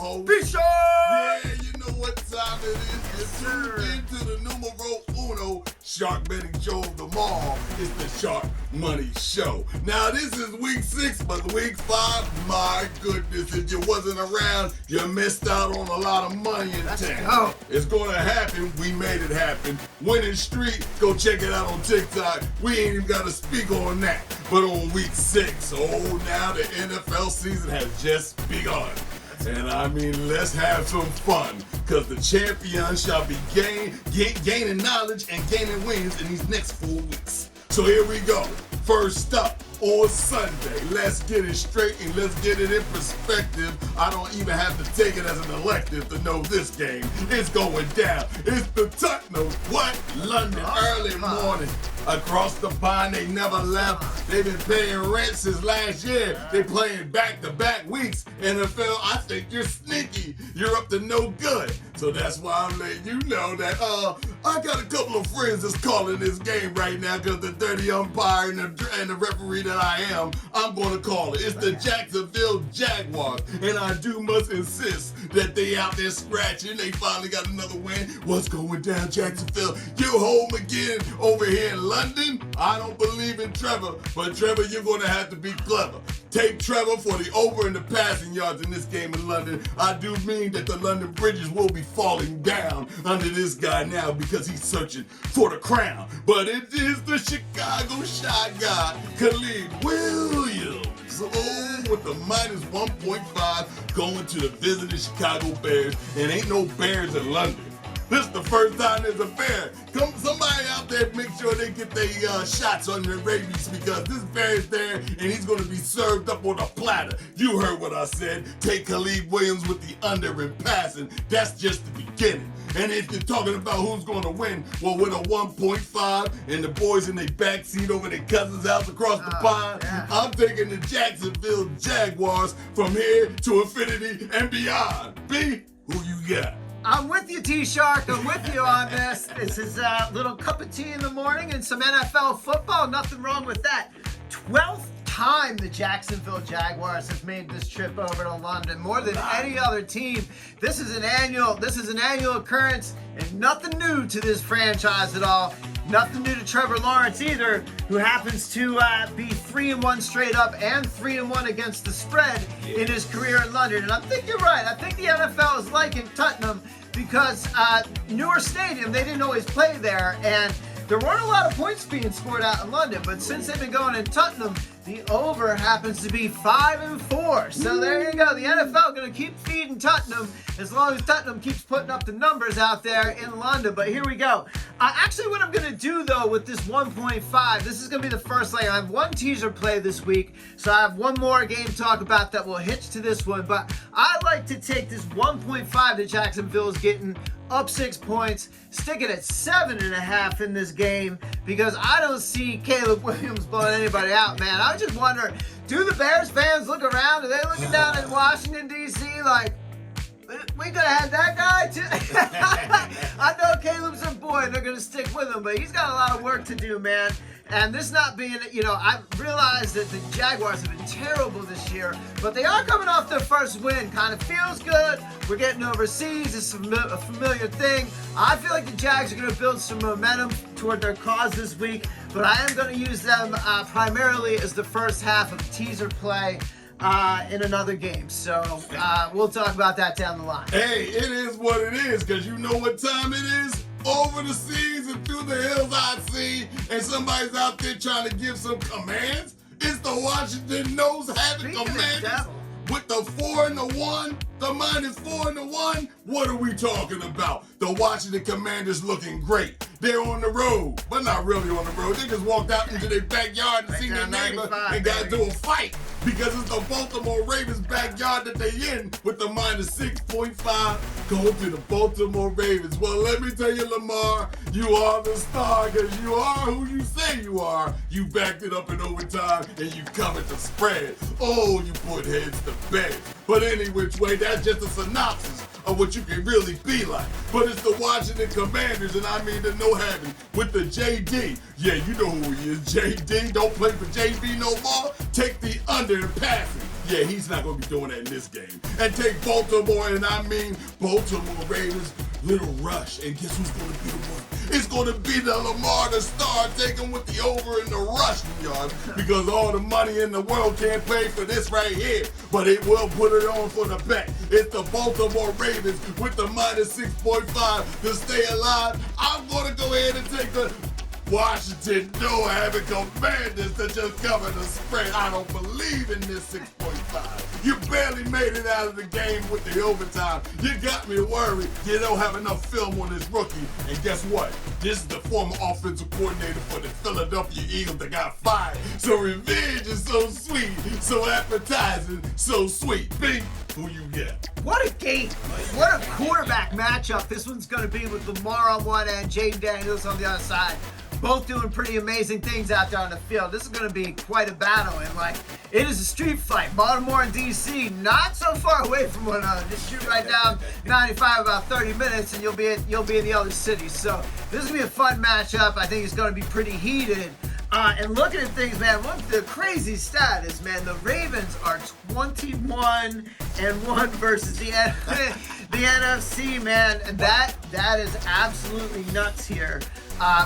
co-host. Bishop! Yeah, you know what time it is. You're tuned into the numero uno shark betting show of them all. It's the Shark Money Show. Now, this is week 6, but week 5, my goodness, if you wasn't around, you missed out on a lot of money in town. It's going to happen. We made it happen. Winning streak, go check it out on TikTok. We ain't even got to speak on that. But on week 6, now the NFL season has just begun. And I mean, let's have some fun, because the champion shall be gaining knowledge and gaining wins in these next 4 weeks. So here we go. First up, on Sunday, let's get it straight and let's get it in perspective. I don't even have to take it as an elective to know this game. It's going down. It's the Tottenham, London, early morning. Across the pond, they never left. They've been paying rent since last year. They playing back-to-back weeks. NFL, I think you're sneaky. You're up to no good. So that's why I'm letting you know that I got a couple of friends that's calling this game right now, because the dirty umpire and the referee that I am, I'm going to call it. It's the Jacksonville Jaguars. And I must insist that they out there scratching. They finally got another win. What's going down, Jacksonville? You home again over here in London? I don't believe in Trevor, but Trevor, you're going to have to be clever. Take Trevor for the over and the passing yards in this game in London. I do mean that the London bridges will be falling down under this guy now, because he's searching for the crown. But it is the Chicago Shy guy, Khalid Williams. With the minus 1.5 going to the visiting Chicago Bears. And ain't no Bears in London. This is the first time there's a bear. Somebody out there make sure they get their shots on their rabies, because this bear is there and he's going to be served up on a platter. You heard what I said. Take Khalid Williams with the under and passing. That's just the beginning. And if you're talking about who's going to win, well, with a 1.5 and the boys in their backseat over their cousins' house across the pond, I'm taking the Jacksonville Jaguars from here to infinity and beyond. B, who you got? I'm with you, T-Shark. I'm with you on this. This is a little cup of tea in the morning and some NFL football. Nothing wrong with that. 12th time the Jacksonville Jaguars have made this trip over to London, more than any other team. This is an annual occurrence, and nothing new to this franchise at all. Nothing new to Trevor Lawrence either, who happens to be 3-1 straight up and 3-1 against the spread in his career in London. And I think you're right. I think the NFL is liking Tottenham, because newer stadium, they didn't always play there, and there weren't a lot of points being scored out in London, but since they've been going in Tottenham, the over happens to be 5-4. So there you go. The NFL going to keep feeding Tottenham as long as Tottenham keeps putting up the numbers out there in London. But here we go. Actually, what I'm going to do, though, with this 1.5, this is going to be the first leg. I have one teaser play this week, so I have one more game to talk about that will hitch to this one. But I like to take this 1.5 that Jacksonville is getting up 6 points, stick it at 7.5 in this game, because I don't see Caleb Williams blowing anybody out, man. I just wonder, do the Bears fans look around? Are they looking down in Washington, D.C. like, we could have had that guy too? I know Caleb's a boy and they're going to stick with him, but he's got a lot of work to do, man. And this not being, I realized that the Jaguars have been terrible this year, but they are coming off their first win. Kind of feels good. We're getting overseas. It's a familiar thing. I feel like the Jags are going to build some momentum toward their cause this week, but I am going to use them primarily as the first half of teaser play in another game. So we'll talk about that down the line. Hey, it is what it is, because you know what time it is? Over the seas and through the hills I see, and somebody's out there trying to give some commands. It's the Washington Nose having Commanders with the 4-1, the minus 4-1. What are we talking about? The Washington Commanders looking great. They're on the road, but not really on the road. They just walked out into their backyard and seen their neighbor and got into a fight, because it's the Baltimore Ravens' backyard that they in with the minus 6.5 going to the Baltimore Ravens. Well, let me tell you, Lamar, you are the star, because you are who you say you are. You backed it up in overtime and you covered the spread. Oh, you put heads to bed. But any which way, that's just a synopsis of what you can really be like. But it's the Washington Commanders, and I mean the no having with the JD. Yeah, you know who he is. JD, don't play for JB no more. Take the under and pass it. Yeah, he's not going to be doing that in this game. And take Baltimore, and I mean Baltimore Ravens, little rush. And guess who's going to be the one? It's going to be the Lamar, the star, taking with the over in the rushing yard, because all the money in the world can't pay for this right here, but it will put it on for the bet. It's the Baltimore Ravens with the minus 6.5 to stay alive. I'm going to go ahead and take the Washington having Commanders to just cover the spread. I don't believe in this 6.5. You barely made it out of the game with the overtime. You got me worried. You don't have enough film on this rookie. And guess what? This is the former offensive coordinator for the Philadelphia Eagles that got fired. So revenge is so sweet, so appetizing, so sweet. Big, who you get? What a game. What a quarterback matchup this one's going to be, with Lamar on one end, Jaden Daniels on the other side. Both doing pretty amazing things out there on the field. This is going to be quite a battle, and it is a street fight. Baltimore and DC, not so far away from one another. Just shoot right down 95, about 30 minutes, and you'll be in the other cities. So this is going to be a fun matchup. I think it's going to be pretty heated. And looking at things, man, one the crazy stat is, man, the Ravens are 21-1 versus the NFC, man, and that is absolutely nuts here.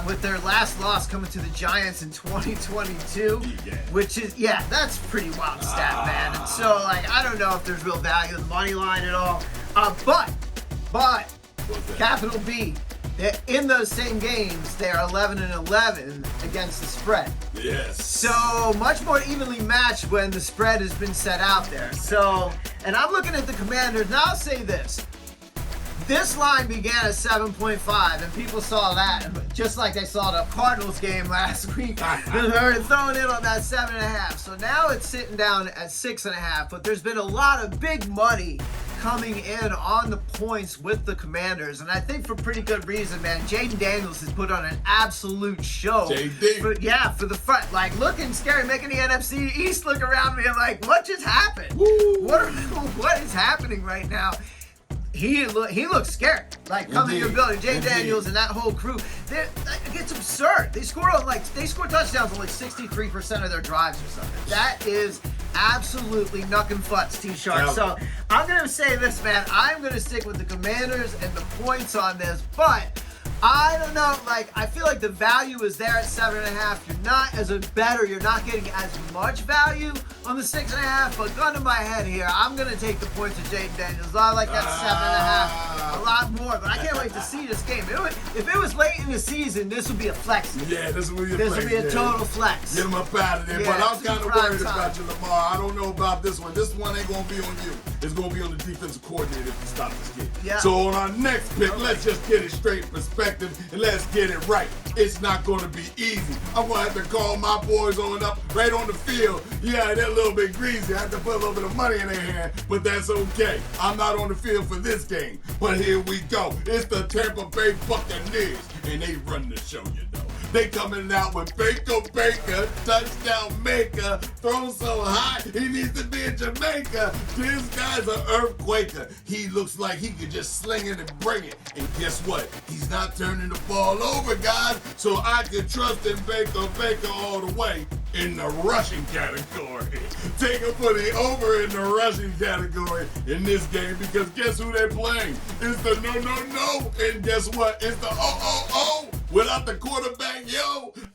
With their last loss coming to the Giants in 2022, which is, that's a pretty wild stat, man. And so, I don't know if there's real value in the money line at all. But, capital B, in those same games, they are 11-11 against the spread. Yes. So much more evenly matched when the spread has been set out there. So, and I'm looking at the Commanders. Now I'll say this. This line began at 7.5, and people saw that, just like they saw the Cardinals game last week. They're throwing in on that 7.5. So now it's sitting down at 6.5. But there's been a lot of big money coming in on the points with the Commanders, and I think for pretty good reason, man. Jaden Daniels has put on an absolute show. JD. For the front, looking scary, making the NFC East look around me. I'm like, what just happened? What is happening right now? He looks scared. Coming to the building, Jaden Daniels and that whole crew. It's absurd. They score touchdowns on 63% of their drives or something. That is absolutely knuckin' futz, T-Shark. So I'm gonna say this, man. I'm gonna stick with the Commanders and the points on this, but I don't know, I feel like the value is there at 7.5. You're not, as a bettor, you're not getting as much value on the 6.5, but gun to my head here, I'm going to take the points of Jaden Daniels. I like that 7.5 a lot more, but I can't wait to see this game. If it was late in the season, this would be a flex. Yeah, this would be a flex. This would be a total flex. Get him up out of there, but I'm kind of worried about you, Lamar. I don't know about this one. This one ain't going to be on you. It's going to be on the defensive coordinator if you stop this game. Yeah. So on our next pick, let's just get it straight in perspective, and let's get it right. It's not going to be easy. I'm going to have to call my boys on up right on the field. Yeah, they're a little bit greasy. I have to put a little bit of money in their hand, but that's okay. I'm not on the field for this game. But here we go. It's the Tampa Bay Buccaneers, and they run the show, you know. They coming out with Baker, touchdown maker, throw so high, he needs to be in Jamaica. This guy's an earthquaker. He looks like he could just sling it and bring it. And guess what? He's not turning the ball over, guys, so I can trust in Baker all the way in the rushing category. Take him for the over in the rushing category in this game, because guess who they're playing? It's the no. And guess what? It's the oh. Without the quarterback,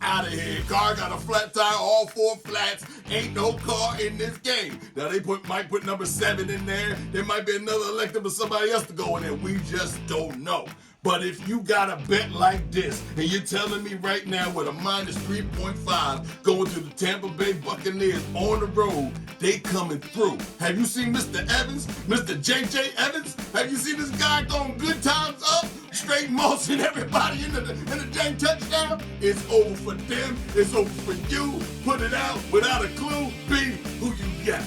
out of here. Car got a flat tire, all 4 flats. Ain't no car in this game. Now they might put number 7 in there. There might be another elective or somebody else to go in there. We just don't know. But if you got a bet like this, and you're telling me right now with a minus 3.5 going to the Tampa Bay Buccaneers on the road, they coming through. Have you seen Mr. Evans, Mr. J.J. Evans? Have you seen this guy going good times up? Straight motion everybody in the dang touchdown? It's over for them. It's over for you. Put it out without a clue. B, who you got?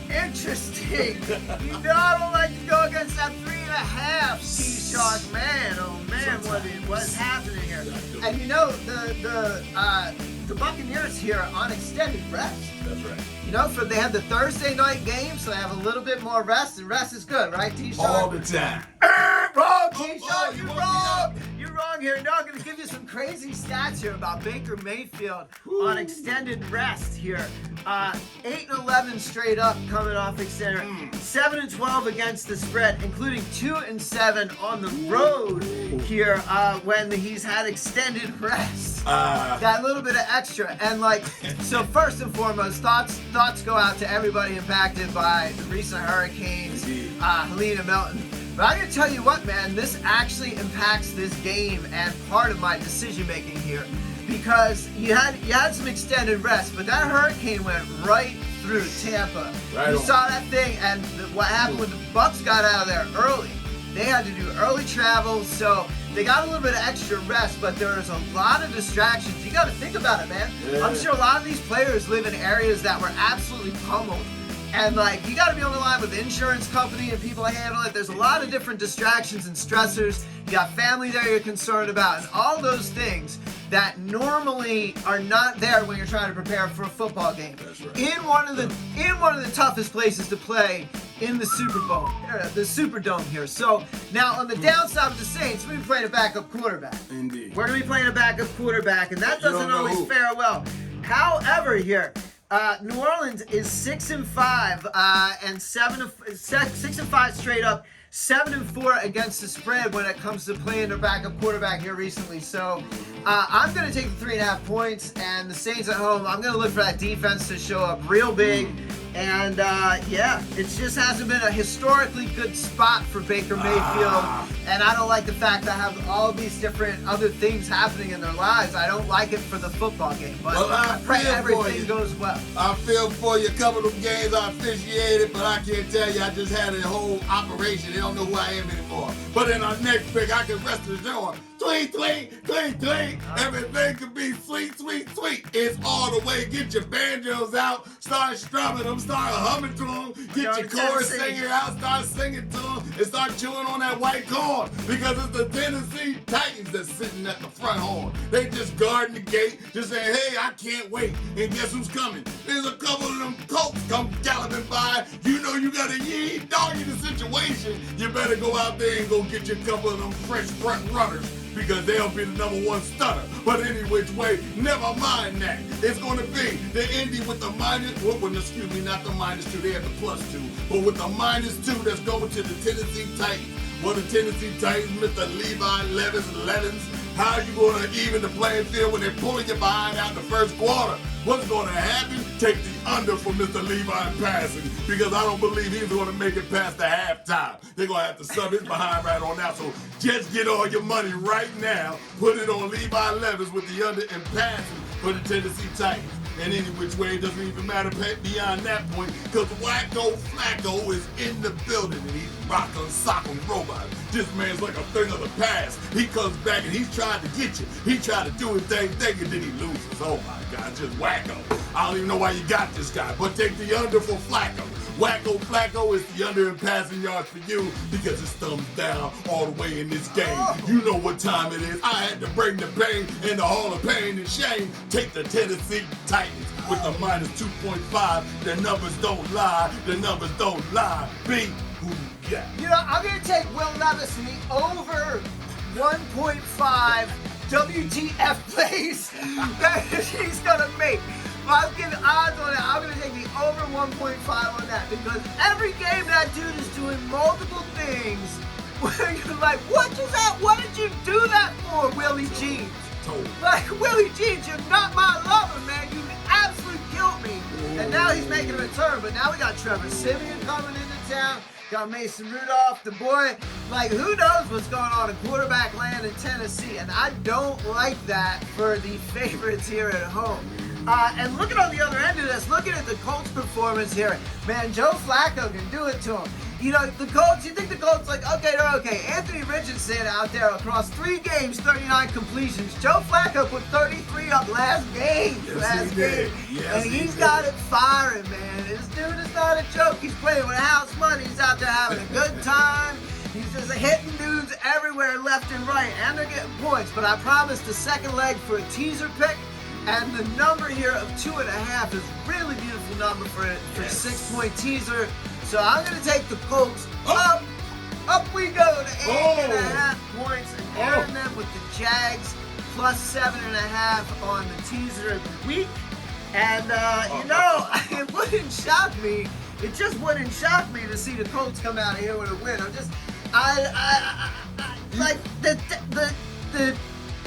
Interesting. I don't like to go against that 3.5, T-Shark. Man, oh man, what is happening here? And the Buccaneers here are on extended rest. That's right. So they have the Thursday night game, so they have a little bit more rest, and rest is good, right, T-Shark? All the time. Wrong, T-Shark. You're wrong. You're wrong here. No, I'm going to give you some crazy stats here about Baker Mayfield on extended rest here. 8-11 straight up coming off extended. 7-12 against the spread, including 2-7 on the road here when he's had extended rest. That little bit of extra. And so first and foremost, thoughts go out to everybody impacted by the recent hurricanes, Helene and Milton. But I'm going to tell you what, man, this actually impacts this game and part of my decision making here. Because you had some extended rest, but that hurricane went right through Tampa. You saw that thing, and what happened when the Bucs got out of there early. They had to do early travel, so they got a little bit of extra rest, but there was a lot of distractions. You got to think about it, man. Yeah. I'm sure a lot of these players live in areas that were absolutely pummeled. And you got to be on the line with the insurance company and people that handle it. There's a lot of different distractions and stressors. You got family there you're concerned about, and all those things that normally are not there when you're trying to prepare for a football game. That's right. In one of the toughest places to play in the Superdome here. So now on the downside of the Saints, we're playing a backup quarterback. Indeed. We're gonna be playing a backup quarterback, and that doesn't always fare well. However, here. New Orleans is 6-5 and 6-5 straight up, 7-4 against the spread when it comes to playing their backup quarterback here recently. So I'm going to take the 3.5 points, and the Saints at home, I'm going to look for that defense to show up real big. And it just hasn't been a historically good spot for Baker Mayfield. And I don't like the fact that I have all these different other things happening in their lives. I don't like it for the football game. But I pray everything goes well. I feel for you. A couple of games I officiated, but I can't tell you. I just had a whole operation. They don't know who I am anymore. But in our next pick, I can rest assured. Tweet, tweet, tweet, tweet. Everything could be sweet, sweet, sweet. It's all the way. Get your banjos out. Start strumming them. Start humming to them. Get your chorus singer out. Start singing to them. And start chewing on that white corn. Because it's the Tennessee Titans that's sitting at the front horn. They just guarding the gate. Just saying, hey, I can't wait. And guess who's coming? There's a couple of them Colts come galloping by. You know you got a dog in the situation. You better go out there and go get your couple of them fresh front runners. Because they'll be the #1 stunner. But any which way, never mind that. It's going to be the Indy with the not the -2, they have the +2. But with the -2 that's going to the Tennessee Titans. Well, the Tennessee Titans, Mr. Levi Levins, how are you going to even the playing field when they're pulling you behind out in the first quarter? What's going to happen? Take the under for Mr. Levi passing because I don't believe he's going to make it past the halftime. They're going to have to sub his behind right on out. So just get all your money right now. Put it on Levi Levis with the under and passing for the Tennessee Titans. And any which way, it doesn't even matter beyond that point because Wacko Flacco is in the building and he's rocking, socking robots. This man's like a thing of the past. He comes back and he's trying to get you. He tried to do his thing and then he loses. Oh my God, just Wacko. I don't even know why you got this guy, but take the under for Flacco. Wacko Flacco is the under in passing yards for you because it's thumbs down all the way in this game. You know what time it is. I had to bring the pain in the Hall of Pain and Shame. Take the Tennessee Titans with the -2.5. The numbers don't lie. The numbers don't lie. Be who you got. You know, I'm going to take Will Levis in the over 1.5 WTF plays that he's going to make. Well, I'm giving odds on it. I'm going to take the over 1.5 on that because every game that dude is doing multiple things where you're like, what is that? What did you do that for, Willie Jeans? Like, Willie Jeans, you're not my lover, man. You absolutely killed me. And now he's making a return. But now we got Trevor Siemian coming into town. Got Mason Rudolph, the boy. Like, who knows what's going on in quarterback land in Tennessee? And I don't like that for the favorites here at home. And looking on the other end of this, looking at the Colts' performance here, man, Joe Flacco can do it to him. You know, the Colts, you think the Colts like, okay, they're okay. Anthony Richardson out there across 3 games, 39 completions. Joe Flacco put 33 up last game. Yes, and he's got it firing, man. This dude is not a joke. He's playing with house money. He's out there having a good time. He's just hitting dudes everywhere, left and right, and they're getting points. But I promised the second leg for a teaser pick. And the number here of 2.5 is a really beautiful number for a 6-point teaser. So I'm going to take the Colts up. Up we go to 8.5 points and carrying them with the Jags plus 7.5 on the teaser of the week. And, it wouldn't shock me. It just wouldn't shock me to see the Colts come out of here with a win. Like, the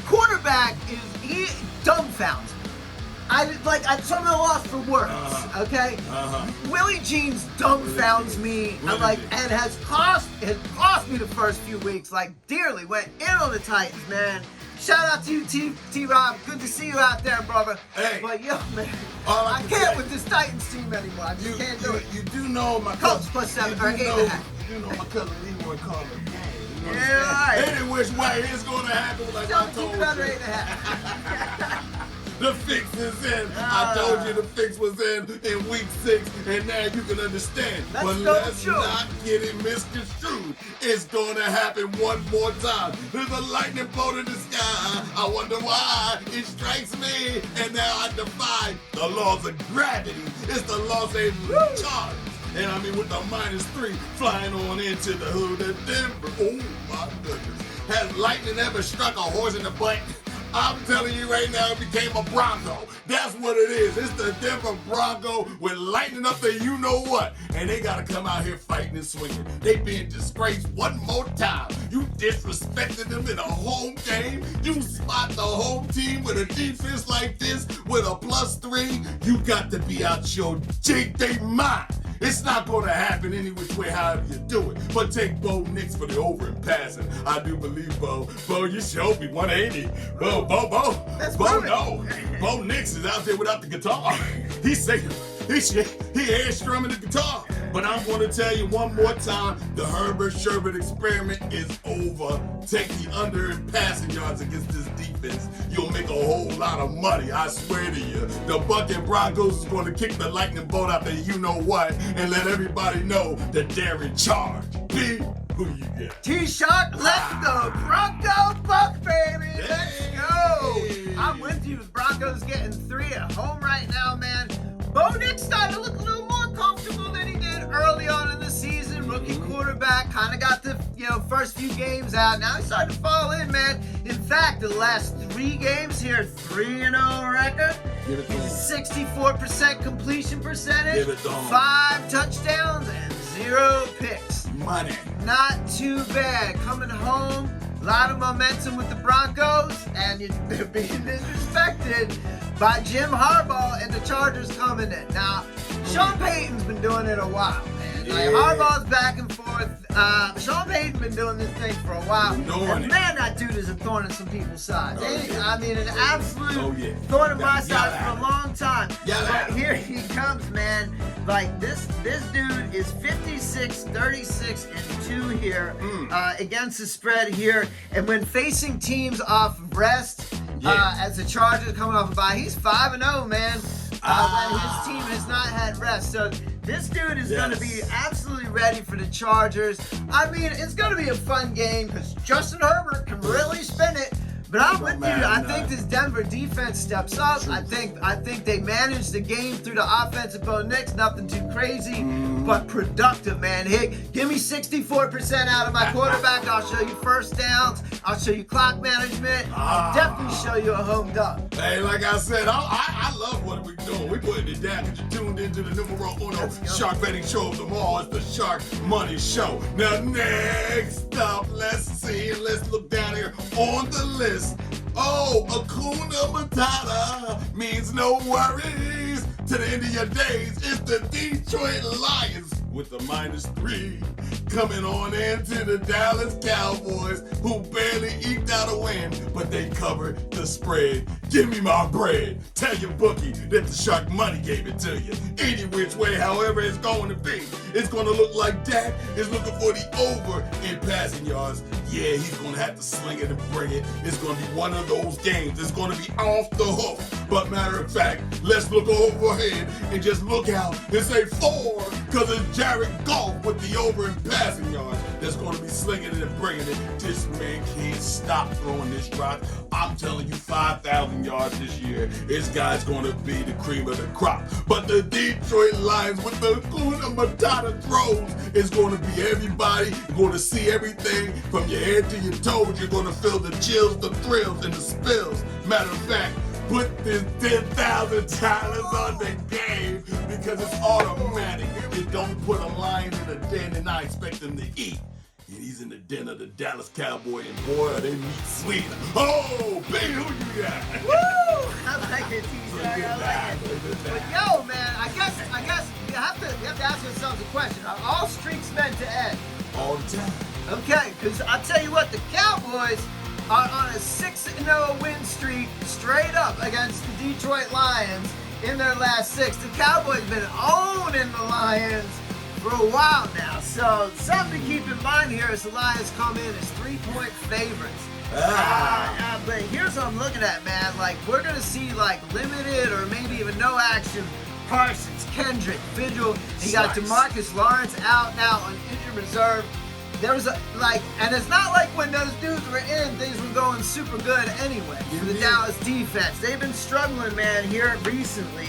quarterback he dumbfounds me. I'm some at a loss for words, okay? Willie Jeans dumbfounds me, and has cost me the first few weeks, like, dearly. Went in on the Titans, man. Shout out to you, T-Rob. Good to see you out there, brother. Hey. But, yo, man, I can't with this Titans team anymore. I just can't do it. You do know my Colts cousin. plus 7 or 8.5. You do know my cousin Leroy called him. Yeah, right. Any which way it's going to happen, like I told you. Under 8.5. The fix is in. I told you the fix was in week 6, and now you can understand. Let's not get it misconstrued. It's going to happen one more time. There's a lightning bolt in the sky. I wonder why it strikes me, and now I defy the laws of gravity. It's the Los Angeles Chargers. And I mean, with the -3 flying on into the hood of Denver. Oh my goodness. Has lightning ever struck a horse in the butt? I'm telling you right now, it became a Bronco. That's what it is. It's the Denver Bronco with lightning up there, you know what. And they got to come out here fighting and swinging. They being disgraced one more time. You disrespected them in a home game. You spot the home team with a defense like this with a +3. You got to be out your J-Day mind. It's not going to happen any which way, however you do it. But take Bo Nix for the over and passing. I do believe, Bo. Bo, you showed me 180. Bo. No. Bo Nix is out there without the guitar. He's singing. He air strumming the guitar. But I'm going to tell you one more time, the Herbert Sherbert experiment is over. Take the under and passing yards against this defense. You'll make a whole lot of money, I swear to you. The Buccaneers Broncos is going to kick the lightning bolt out there, you know what, and let everybody know that they're in charge. B, who you get? T-Shark, let's go. Bronco Buck, baby. Let's go. I'm with you. Broncos getting 3 at home right now, man. Bo Nix started to look a little more comfortable than he did early on in the season. Rookie quarterback, kind of got the first few games out. Now he's starting to fall in, man. In fact, the last 3 games here, 3-0 record. Give it to him. 64% completion percentage. Give it to him. 5 touchdowns and 0 picks. Money. Not too bad. Coming home, a lot of momentum with the Broncos, and they're being disrespected by Jim Harbaugh and the Chargers coming in. Now, Sean Payton's been doing it a while, man. Like, Harbaugh's back and forth. Sean Payton's been doing this thing for a while. And man, that dude is a thorn in some people's sides. I mean, an absolute thorn in my side for a long time. But here he comes, man. Like, this dude is 56, 36, and 2 here against the spread here. And when facing teams off rest, as the Chargers coming off a bye, he's 5-0, man. When his team has not had rest. So this dude is going to be absolutely ready for the Chargers. I mean, it's going to be a fun game because Justin Herbert can really spin it. But I'm with you. I think this Denver defense steps up. I think they manage the game through the offensive Bo Nix. Nothing too crazy, but productive, man. Hey, give me 64% out of my quarterback. I'll show you first downs. I'll show you clock management. I'll definitely show you a home dub. Hey, like I said, I love what we're doing. We're putting it down because you tuned into the numero uno shark betting show of them all. It's the Shark Money Show. Now, next up, let's look down here on the list. Oh, Hakuna Matata means no worries. To the end of your days, it's the Detroit Lions with a -3 coming on into the Dallas Cowboys, who barely eked out a win, but they covered the spread. Give me my bread. Tell your bookie that the Shark Money gave it to you. Any which way, however it's going to be. It's going to look like Dak is looking for the over in passing yards. Yeah, he's going to have to sling it and bring it. It's going to be one of those games. It's going to be off the hook. But matter of fact, let's look overhead and just look out and say 4, because it's Jared Goff with the over in passing yards. that's going to be slinging it and bringing it. This man can't stop throwing this rock. I'm telling you, 5,000 yards this year. This guy's going to be the cream of the crop. But the Detroit Lions with the Kuna Matata throws is going to be everybody. You're going to see everything from your head to your toes. You're going to feel the chills, the thrills, and the spills. Matter of fact, put this $10,000 on the game because it's automatic. You don't put a lion in a den and I expect him to eat. And he's in the den of the Dallas Cowboys, and boy, are they meat sweet. Oh, baby, who you got? Woo! I like it, T-Shark. I like it. But yo, man, I guess we have to ask ourselves a question. Are all streaks meant to end? All the time. Okay, because I'll tell you what, the Cowboys are on a 6-0 win streak straight up against the Detroit Lions in their last 6. The Cowboys have been owning the Lions for a while now. So something to keep in mind here as the Lions come in as 3-point favorites. But here's what I'm looking at, man. Like, we're going to see, like, limited or maybe even no action. Parsons, Kendrick, Vigil. You got DeMarcus Lawrence out now on injured reserve. There was and it's not like when those dudes were in, things were going super good anyway for the Dallas defense. They've been struggling, man, here recently.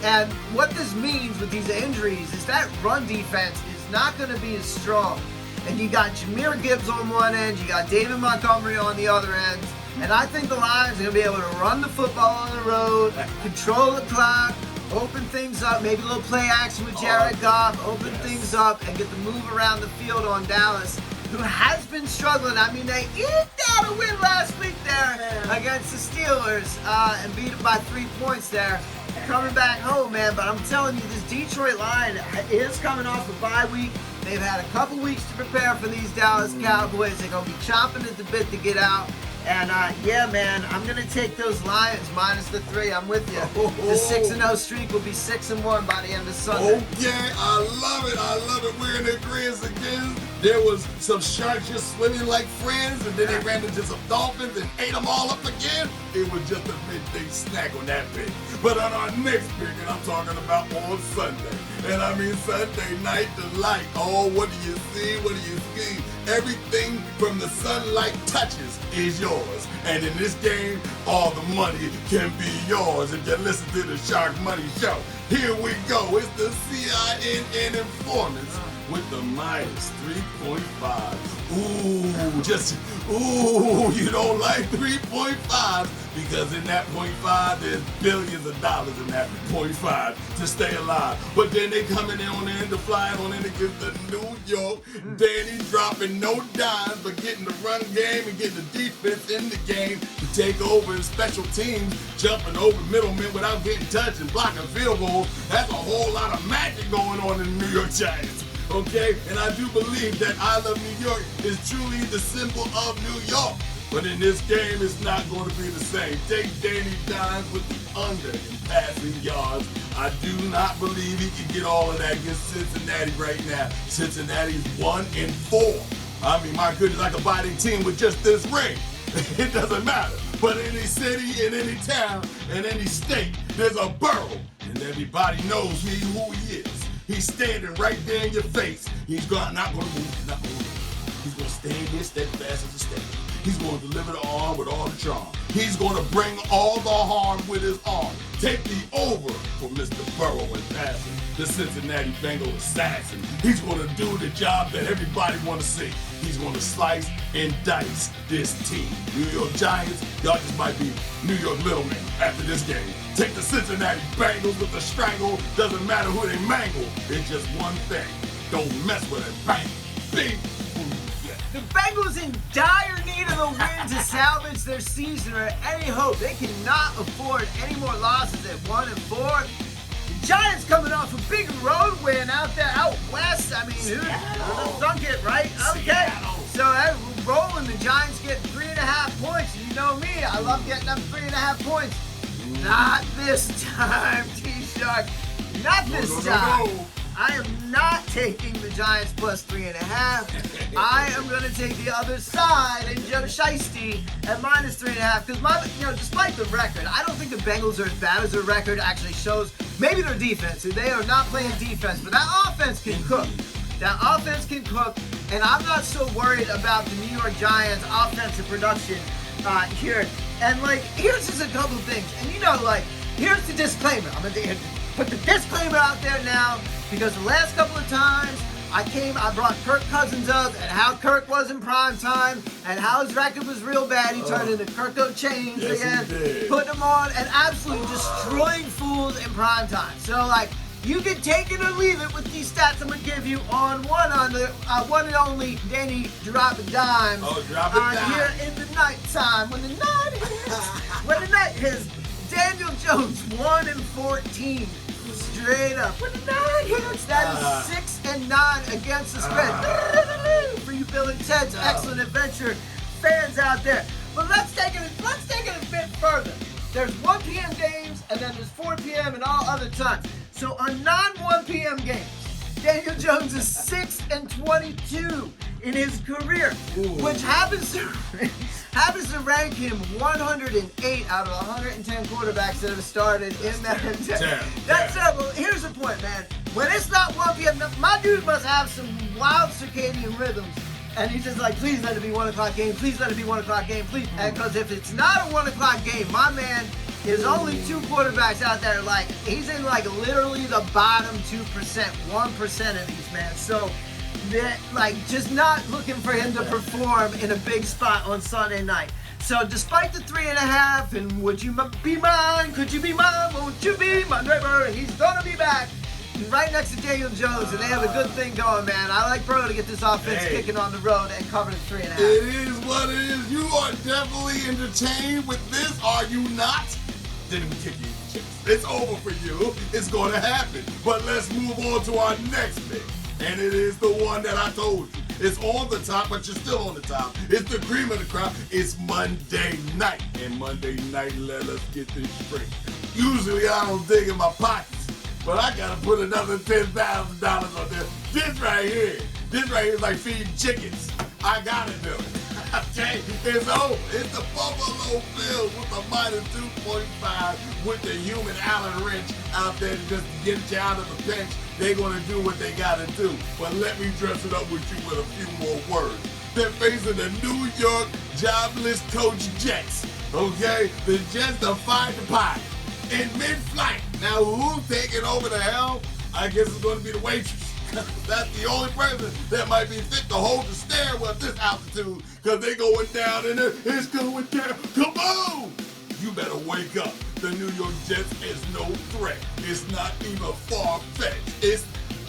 And what this means with these injuries is that run defense is not going to be as strong. And you got Jahmyr Gibbs on one end, you got David Montgomery on the other end. And I think the Lions are going to be able to run the football on the road, control the clock, open things up, maybe a little play action with Jared Goff, open things up, and get the move around the field on Dallas, who has been struggling. I mean, they eked out a win last week there against the Steelers and beat them by 3 points there. Coming back home, man, but I'm telling you, this Detroit Lion is coming off a bye week. They've had a couple weeks to prepare for these Dallas Cowboys. They're going to be chomping at the bit to get out. And, yeah, man, I'm going to take those Lions minus the 3. I'm with you. The 6-0 streak will be 6-1 by the end of Sunday. Okay, I love it. I love it. We're in agreement again. There was some sharks just swimming like friends, and then they ran into some dolphins and ate them all up again. It was just a midday snack on that pick. But on our next pick, and I'm talking about on Sunday, and I mean Sunday night delight. Oh, what do you see? What do you see? Everything from the sunlight touches is yours. And in this game, all the money can be yours if you listen to the Sharkmoney Show. Here we go. It's the CINN Informants with the minus 3.5. You don't like 3.5 because in that 0.5 there's billions of dollars in that 0.5 to stay alive. But then they coming in on the end of flying on in against the New York. Danny dropping no dimes but getting the run game and getting the defense in the game to take over in special teams, jumping over middlemen without getting touched and blocking field goals. That's a whole lot of magic going on in the New York Giants. Okay, and I do believe that I Love New York is truly the symbol of New York. But in this game, it's not going to be the same. Take Danny Dimes with the under in passing yards. I do not believe he can get all of that against Cincinnati right now. Cincinnati's 1-4. I mean, my goodness, I could buy their team with just this ring. It doesn't matter. But in any city, in any town, in any state, there's a borough. And everybody knows who he is. He's standing right there in your face. He's not going to move. Not going to move. He's going to stand here steadfast as a statue. He's going to deliver the arm with all the charm. He's going to bring all the harm with his arm. Take the over for Mr. Burrow in passing, the Cincinnati Bengals assassin. He's going to do the job that everybody want to see. He's going to slice and dice this team. New York Giants, y'all just might be New York Littlemen after this game. Take the Cincinnati Bengals with the strangle. Doesn't matter who they mangle. It's just one thing. Don't mess with it. Bang. Bing. The Bengals in dire need of a win to salvage their season or any hope. They cannot afford any more losses at 1-4. The Giants coming off a big road win out there, out west. I mean, who thunk it, right? Okay. So we're rolling. The Giants get 3.5 points. You know me, I love getting them 3.5 points. Not this time, T-Shark. Not this time. No. I am not taking the Giants plus 3.5. I am going to take the other side and Joe Shiesty at minus 3.5. Because despite the record, I don't think the Bengals are as bad as their record actually shows. Maybe their defense. They are not playing defense, but that offense can cook. That offense can cook, and I'm not so worried about the New York Giants' offensive production here. And, like, here's just a couple things. And, you know, like, here's the disclaimer. I'm going to put the disclaimer out there now, because the last couple of times I brought Kirk Cousins up and how Kirk was in prime time and how his record was real bad. He turned into Kirko Chains again, putting him on and absolutely destroying fools in prime time. So, like, you can take it or leave it with these stats I'm gonna give you on one and only Danny Drop a Dime. Drop a dime. Here in the nighttime when the night hits, Daniel Jones 1-14. Straight up. When the night hits, that is 6-9 against the spread. For you Bill and Ted's Excellent Adventure fans out there. But let's take it a bit further. There's 1 p.m. games, and then there's 4 p.m. and all other times. So on non-1 p.m. games, Daniel Jones is 6-22 in his career, which happens to rank him 108 out of 110 quarterbacks that have started in that. That's terrible. Here's the point, man. When it's not 1 p.m., my dude must have some wild circadian rhythms. And he's just like, please let it be 1 o'clock game. Please let it be 1 o'clock game. Please. Because if it's not a 1 o'clock game, my man is only 2 quarterbacks out there. Like, he's in like literally the bottom 2%, 1% of these, man. So, like, just not looking for him to perform in a big spot on Sunday night. So, despite the 3.5, and would you be mine? Could you be mine? Won't you be my neighbor? And he's gonna be back. Right next to Daniel Jones, and they have a good thing going, man. I like Burrow to get this offense kicking on the road and cover the 3.5. It is what it is. You are definitely entertained with this, are you not? Then we kick you in the chest. It's over for you. It's going to happen. But let's move on to our next pick. And it is the one that I told you. It's on the top, but you're still on the top. It's the cream of the crop. It's Monday night. And Monday night, let us get this straight. Usually I don't dig in my pockets, but I gotta put another $10,000 on this. This right here is like feeding chickens. I gotta do it. Okay, it's over. It's the Buffalo Bills with a -2.5 with the human Allen Wrench out there to just get you out of the bench. They're gonna do what they gotta do. But let me dress it up with you with a few more words. They're facing the New York jobless coach Jets. Okay, the Jets are fired the pie in mid-flight. Now, who's taking over the helm? I guess it's going to be the waitress. That's the only person that might be fit to hold the stairwell at this altitude, because they going down and it's going down. Come on! You better wake up. The New York Jets is no threat. It's not even far-fetched.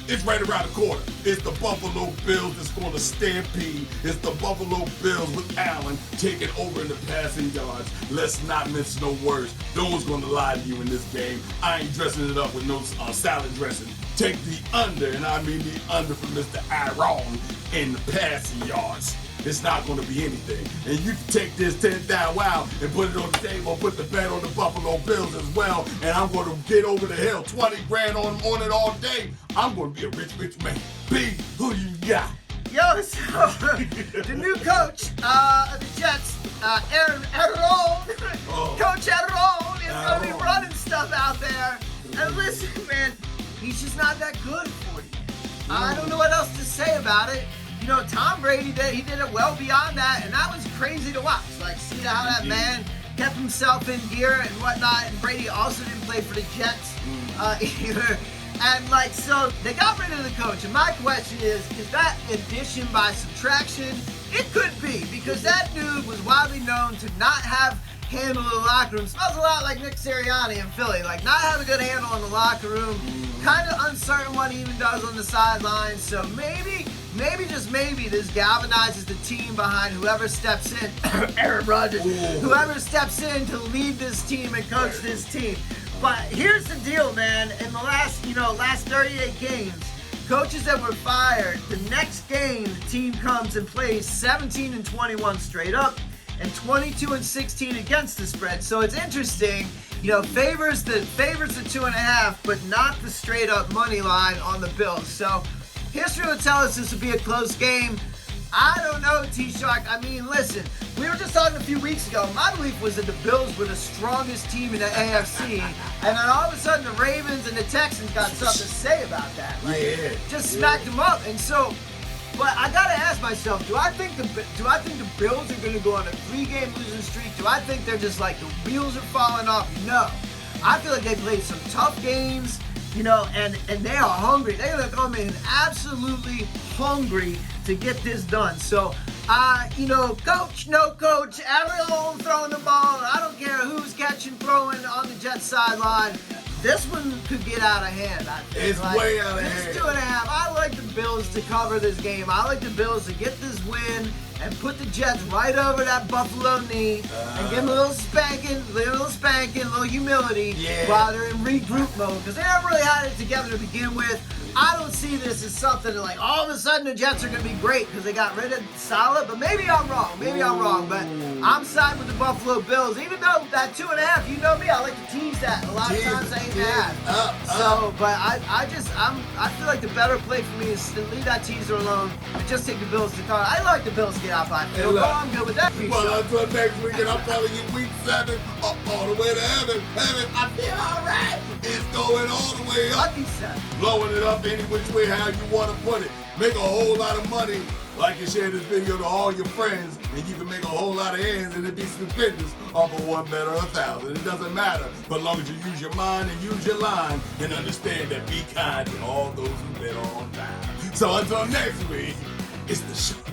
It's right around the corner. It's the Buffalo Bills that's going to stampede. It's the Buffalo Bills with Allen taking over in the passing yards. Let's not mince no words. No one's going to lie to you in this game. I ain't dressing it up with no salad dressing. Take the under, and I mean the under from Mr. Aaron in the passing yards. It's not going to be anything. And you can take this 10,000 wow and put it on the table, put the bet on the Buffalo Bills as well, and I'm going to get over the hill. 20 grand on it all day. I'm going to be a rich man. B, who you got? Yo, so the new coach of the Jets, Aaron, Coach Aaron is going to be running stuff out there. And listen, man, he's just not that good for you. I don't know what else to say about it. You know, Tom Brady he did it well beyond that, and that was crazy to watch. Like, see how that man kept himself in gear and whatnot, and Brady also didn't play for the Jets either. And, like, so they got rid of the coach, and my question is that addition by subtraction? It could be, because that dude was widely known to not have handle in the locker room. Smells a lot like Nick Sirianni in Philly. Like, not have a good handle in the locker room. Kind of uncertain what he even does on the sidelines. So maybe, just maybe, this galvanizes the team behind whoever steps in. Aaron Rodgers. Whoever steps in to lead this team and coach this team. But here's the deal, man. In the last 38 games, coaches that were fired, the next game the team comes and plays 17-21 straight up, and 22-16 against the spread. So it's interesting, favors the 2.5, but not the straight up money line on the Bills. So history will tell us this will be a close game. I don't know, T-Shark. I mean, listen, we were just talking a few weeks ago. My belief was that the Bills were the strongest team in the AFC, and then all of a sudden the Ravens and the Texans got something to say about that. Like, just smacked them up. And so, but I gotta ask myself, do I think the Bills are gonna go on a 3-game losing streak? Do I think they're just like the wheels are falling off? No. I feel like they played some tough games, you know, and they are hungry. They're gonna come in absolutely hungry to get this done. So, you know, coach, no coach, everyone throwing the ball. I don't care who's catching, throwing on the Jets sideline. This one could get out of hand. I think. It's like, way out of hand. It's 2.5. I like the Bills to cover this game. I like the Bills to get this win and put the Jets right over that Buffalo knee and give them a little spanking, a little humility while they're in regroup mode, because they haven't really had it together to begin with. I don't see this as something like all of a sudden the Jets are going to be great because they got rid of Salah, but maybe I'm wrong. But I'm siding with the Buffalo Bills, even though that 2.5, you know me, I like to tease that. A lot of times I ain't that. So, but I feel like the better play for me is to leave that teaser alone and just take the Bills to cover. I like the Bills to get out by field. I'm good with that. Well, until next week, and I'm telling you, week 7, up all the way to heaven. I feel all right. It's going all the way up. Lucky 7. Blowing it up any which way, how you want to put it. Make a whole lot of money. Like and share this video to all your friends, and you can make a whole lot of ends, and it'd be stupendous off of 1 bet or 1,000. It doesn't matter, but as long as you use your mind and use your line, and understand that be kind to all those who bet on time. So until next week, it's the show.